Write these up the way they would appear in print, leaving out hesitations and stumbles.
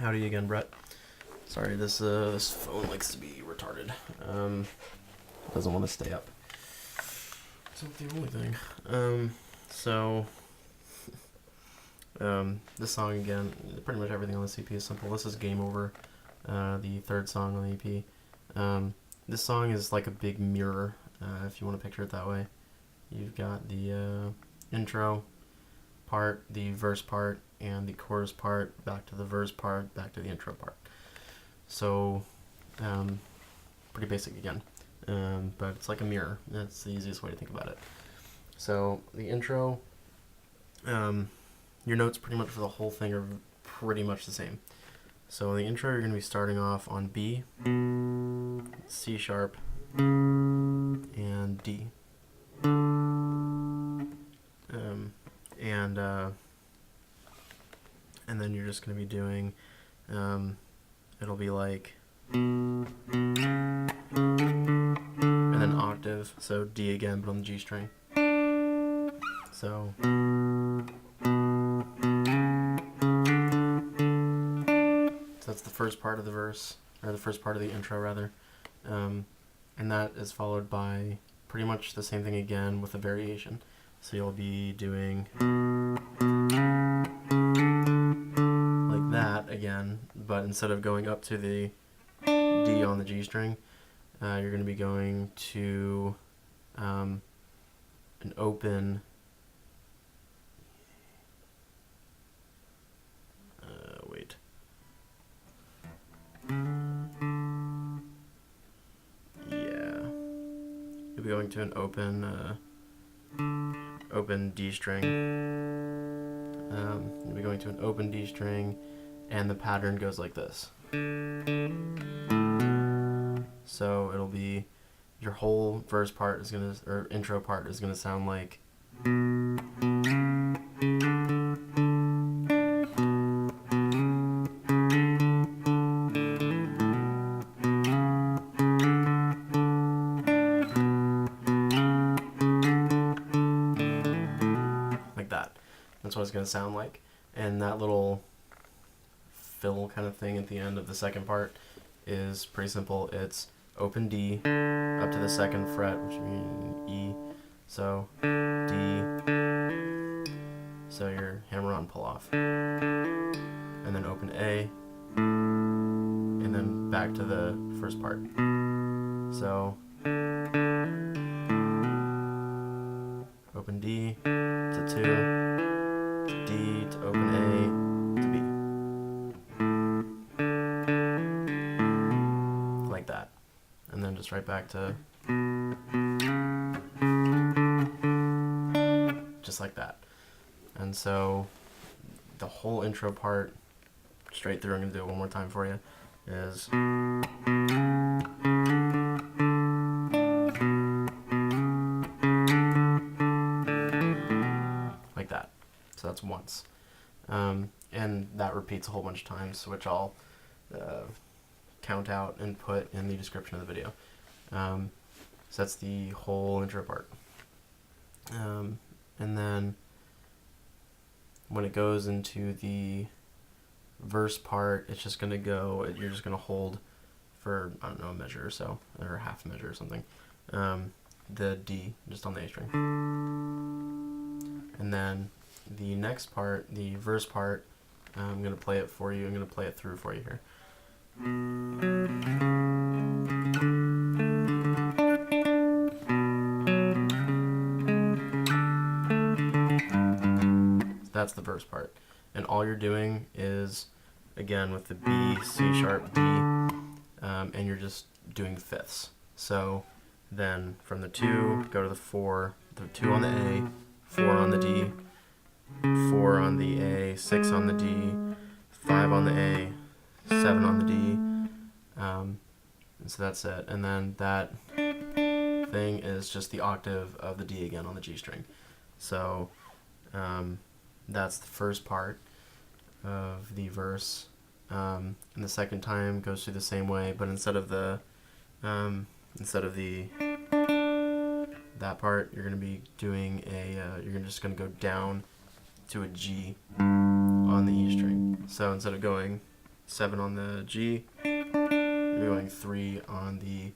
Howdy again, Brett. Sorry, this phone likes to be retarded. Doesn't want to stay up. It's not the only thing. This song again, pretty much everything on this EP is simple. This is Game Over, the third song on the EP. This song is like a big mirror, if you want to picture it that way. You've got the intro part, the verse part, and the chorus part, back to the verse part, back to the intro part. So, pretty basic again, but it's like a mirror. That's the easiest way to think about it. So, the intro, your notes pretty much for the whole thing are pretty much the same. So, in the intro, you're going to be starting off on B, C sharp, and D. And then you're just going to be doing, it'll be like, and then octave, so D again, but on the G string. So that's the first part of the verse, or the first part of the intro rather. And that is followed by pretty much the same thing again with a variation. So you'll be doing like that again, but instead of going up to the D on the G string, you're going to be going to an open wait. Yeah. You'll be going to an open D string. You'll be going to an open D string, and the pattern goes like this. So it'll be your whole verse part is gonna, or intro part is gonna sound like that. That's what it's going to sound like. And that little fill kind of thing at the end of the second part is pretty simple. It's open D up to the second fret, which means E. So D, so your hammer on pull off. And then open A, and then back to the first part. So open D to 2, to D, to open A, to B. Like that. And then just right back to just like that. And so the whole intro part, straight through, I'm going to do it one more time for you, is like that. So that's once. And that repeats a whole bunch of times, which I'll count out and put in the description of the video. So that's the whole intro part. And then when it goes into the verse part, it's just going to go, you're just going to hold for, I don't know, a measure or so, or a half measure or something, the D just on the A string. And then the next part, the verse part, I'm going to play it for you. I'm going to play it through for you here. That's the verse part. And all you're doing is, again, with the B, C sharp, D, and you're just doing fifths. So then from the 2, go to the 4, the 2 on the A, 4 on the D, 4 on the A, 6 on the D, 5 on the A, 7 on the D, and so that's it. And then that thing is just the octave of the D again on the G string. So that's the first part of the verse, and the second time goes through the same way, but instead of the that part, you're going to be doing you're just going to go down to a G on the E string. So instead of going 7 on the G, you're going 3 on the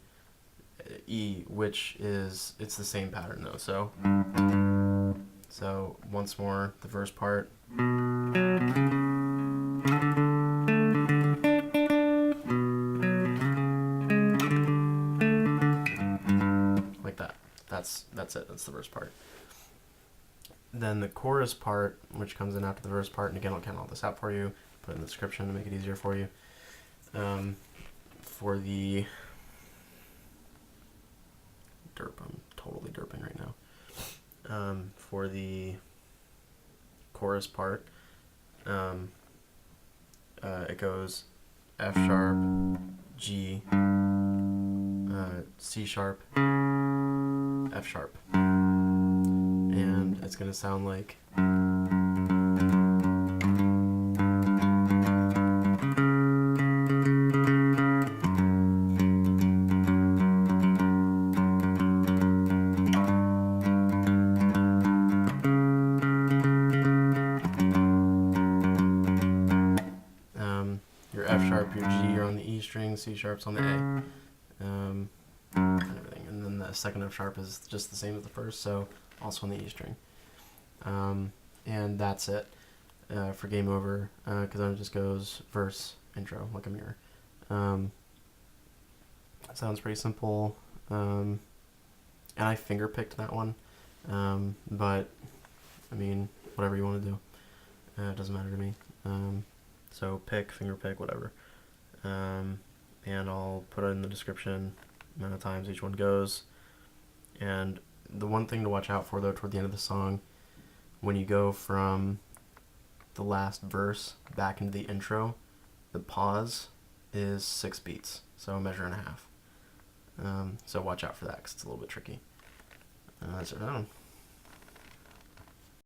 E, which is, it's the same pattern though. So once more, the verse part. Like that. That's it. That's the verse part. Then the chorus part, which comes in after the verse part, and again, I'll count all this out for you, put it in the description to make it easier for you. For the derp, I'm totally derping right now. For the chorus part, it goes F sharp, G, C sharp, F sharp, and it's gonna sound like. Your F sharp, your G are on the E string, C sharp's on the A, and everything. And then the second F sharp is just the same as the first, so also on the E string. And that's it for Game Over, because then it just goes verse, intro, like a mirror. Sounds pretty simple, and I finger picked that one, but I mean, whatever you want to do, it doesn't matter to me. So finger pick, whatever. And I'll put it in the description, amount of times each one goes. And the one thing to watch out for though, toward the end of the song, when you go from the last verse back into the intro, the pause is 6 beats, so a measure and a half. So watch out for that because it's a little bit tricky. That's it.